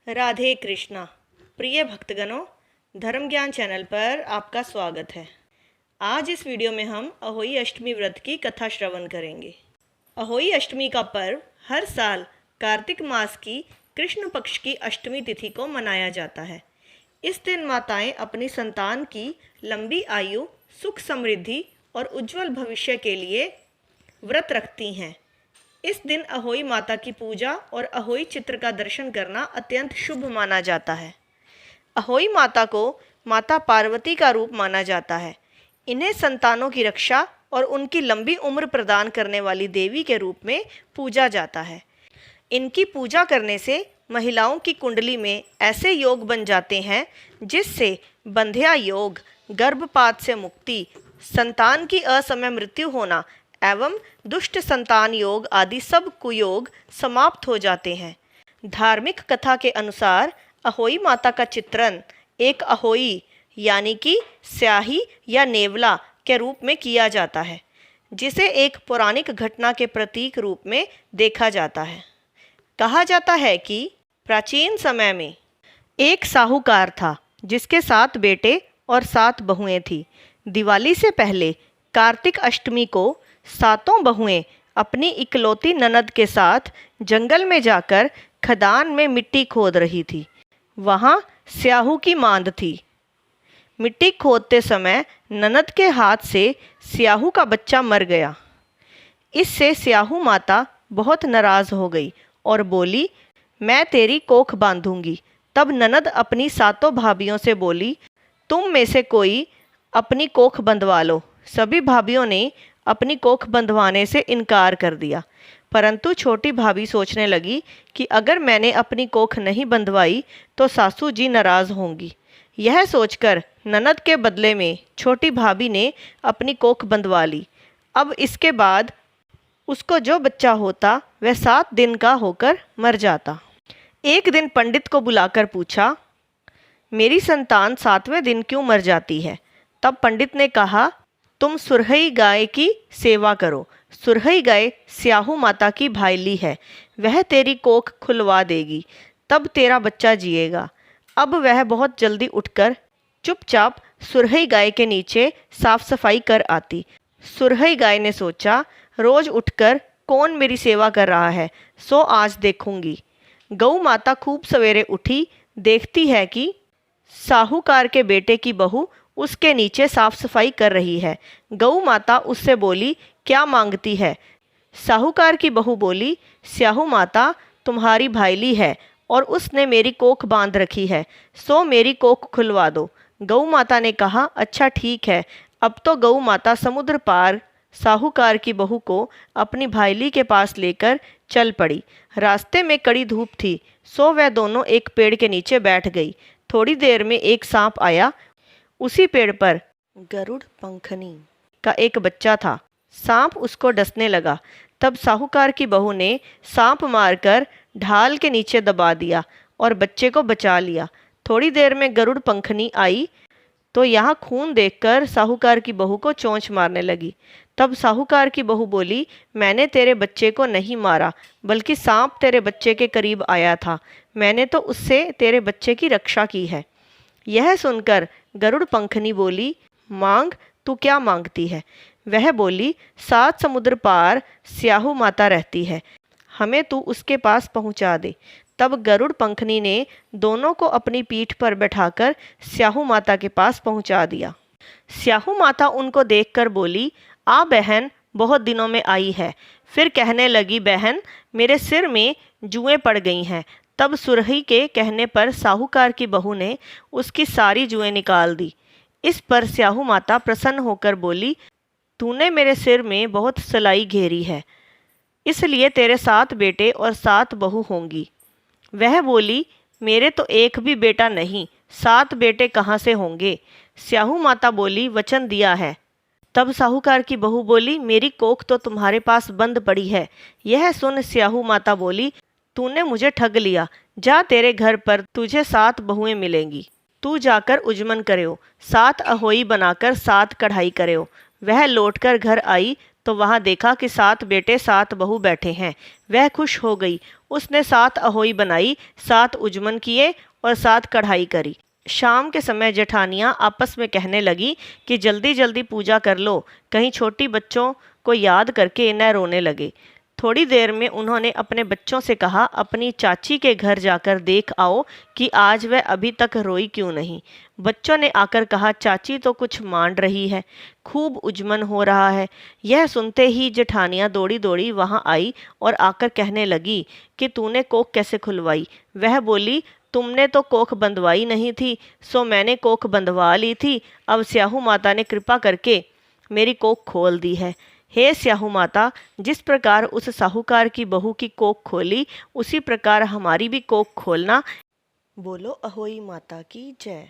राधे कृष्णा। प्रिय भक्तगणों, धर्म ज्ञान चैनल पर आपका स्वागत है। आज इस वीडियो में हम अहोई अष्टमी व्रत की कथा श्रवण करेंगे। अहोई अष्टमी का पर्व हर साल कार्तिक मास की कृष्ण पक्ष की अष्टमी तिथि को मनाया जाता है। इस दिन माताएं अपनी संतान की लंबी आयु, सुख समृद्धि और उज्जवल भविष्य के लिए व्रत रखती हैं। इस दिन अहोई माता की पूजा और अहोई चित्र का दर्शन करना अत्यंत शुभ माना जाता है। अहोई माता को माता पार्वती का रूप माना जाता है। इन्हें संतानों की रक्षा और उनकी लंबी उम्र प्रदान करने वाली देवी के रूप में पूजा जाता है। इनकी पूजा करने से महिलाओं की कुंडली में ऐसे योग बन जाते हैं जिससे बंध्या योग, गर्भपात से मुक्ति, संतान की असमय मृत्यु होना एवं दुष्ट संतान योग आदि सब कुयोग समाप्त हो जाते हैं। धार्मिक कथा के अनुसार अहोई माता का चित्रण एक अहोई यानी कि स्याही या नेवला के रूप में किया जाता है, जिसे एक पौराणिक घटना के प्रतीक रूप में देखा जाता है। कहा जाता है कि प्राचीन समय में एक साहूकार था जिसके 7 बेटे और 7 बहुएं थीं। दिवाली से पहले कार्तिक अष्टमी को 7 बहुएं अपनी इकलौती ननद के साथ जंगल में जाकर खदान में मिट्टी खोद रही थी। वहाँ स्याहू की मांद थी। मिट्टी खोदते समय ननद के हाथ से स्याहू का बच्चा मर गया। इससे स्याहू माता बहुत नाराज़ हो गई और बोली, मैं तेरी कोख बांधूंगी। तब ननद अपनी 7 भाभियों से बोली, तुम में से कोई अपनी कोख बंधवा लो। सभी भाभियों ने अपनी कोख बंधवाने से इनकार कर दिया, परंतु छोटी भाभी सोचने लगी कि अगर मैंने अपनी कोख नहीं बंधवाई तो सासू जी नाराज़ होंगी। यह सोचकर ननद के बदले में छोटी भाभी ने अपनी कोख बंधवा ली। अब इसके बाद उसको जो बच्चा होता वह 7 दिन का होकर मर जाता। एक दिन पंडित को बुलाकर पूछा, मेरी संतान 7वें दिन क्यों मर जाती है? तब पंडित ने कहा, तुम सुरहई गाय की सेवा करो। सुरहई गाय स्याहू माता की भाईली है, वह तेरी कोख खुलवा देगी, तब तेरा बच्चा जिएगा। अब वह बहुत जल्दी उठकर चुपचाप सुरहई गाय के नीचे साफ सफाई कर आती। सुरहई गाय ने सोचा, रोज उठकर कौन मेरी सेवा कर रहा है, सो आज देखूंगी। गऊ माता खूब सवेरे उठी, देखती है कि साहूकार के बेटे की बहू उसके नीचे साफ सफाई कर रही है। गऊ माता उससे बोली, क्या मांगती है? साहूकार की बहू बोली, स्याहू माता तुम्हारी भाईली है और उसने मेरी कोख बांध रखी है, सो मेरी कोख खुलवा दो। गऊ माता ने कहा, अच्छा ठीक है। अब तो गऊ माता समुद्र पार साहूकार की बहू को अपनी भाईली के पास लेकर चल पड़ी। रास्ते में कड़ी धूप थी, सो वह दोनों एक पेड़ के नीचे बैठ गई। थोड़ी देर में एक सांप आया। उसी पेड़ पर गरुड़ पंखनी का एक बच्चा था। सांप उसको डसने लगा। तब साहूकार की बहू ने सांप मारकर ढाल के नीचे दबा दिया और बच्चे को बचा लिया। थोड़ी देर में गरुड़ पंखनी आई तो यहाँ खून देखकर साहूकार की बहू को चोंच मारने लगी। तब साहूकार की बहू बोली, मैंने तेरे बच्चे को नहीं मारा, बल्कि सांप तेरे बच्चे के करीब आया था। मैंने तो उससे तेरे बच्चे की रक्षा की है। यह सुनकर गरुड़ पंखनी बोली, मांग, तू क्या मांगती है? वह बोली, 7 समुद्र पार स्याहू माता रहती है, हमें तू उसके पास पहुंचा दे। तब गरुड़ पंखनी ने दोनों को अपनी पीठ पर बैठाकर स्याहू माता के पास पहुंचा दिया। स्याहू माता उनको देखकर बोली, आ बहन, बहुत दिनों में आई है। फिर कहने लगी, बहन, मेरे सिर में जुएं पड़ गई हैं। तब सुरही के कहने पर साहूकार की बहू ने उसकी सारी जुएं निकाल दी। इस पर स्याहू माता प्रसन्न होकर बोली, तूने मेरे सिर में बहुत सलाई घेरी है, इसलिए तेरे 7 बेटे और 7 बहू होंगी। वह बोली, मेरे तो एक भी बेटा नहीं, 7 बेटे कहाँ से होंगे? स्याहू माता बोली, वचन दिया है। तब साहूकार की बहू बोली, मेरी कोख तो तुम्हारे पास बंद पड़ी है। यह सुन स्याहू माता बोली, तूने मुझे ठग लिया। जा, तेरे घर पर तुझे 7 बहुएं मिलेंगी। तू जाकर उजमन करो, 7 अहोई बनाकर 7 कढ़ाई करो। वह लौटकर घर आई तो वहाँ देखा कि 7 बेटे 7 बहू बैठे हैं। वह खुश हो गई। उसने 7 अहोई बनाई, 7 उजमन किए और 7 कढ़ाई करी। शाम के समय जेठानियाँ आपस में कहने लगी कि जल्दी जल्दी पूजा कर लो, कहीं छोटी बच्चों को याद करके न रोने लगे। थोड़ी देर में उन्होंने अपने बच्चों से कहा, अपनी चाची के घर जाकर देख आओ कि आज वह अभी तक रोई क्यों नहीं। बच्चों ने आकर कहा, चाची तो कुछ मांड रही है, खूब उजमन हो रहा है। यह सुनते ही जेठानियाँ दौड़ी दौड़ी वहाँ आई और आकर कहने लगी कि तूने कोख कैसे खुलवाई। वह बोली, तुमने तो कोख बंधवाई नहीं थी, सो मैंने कोख बंधवा ली थी। अब स्याहू माता ने कृपा करके मेरी कोख खोल दी है। हे स्याहू माता, जिस प्रकार उस साहूकार की बहू की कोख खोली, उसी प्रकार हमारी भी कोख खोलना। बोलो अहोई माता की जय।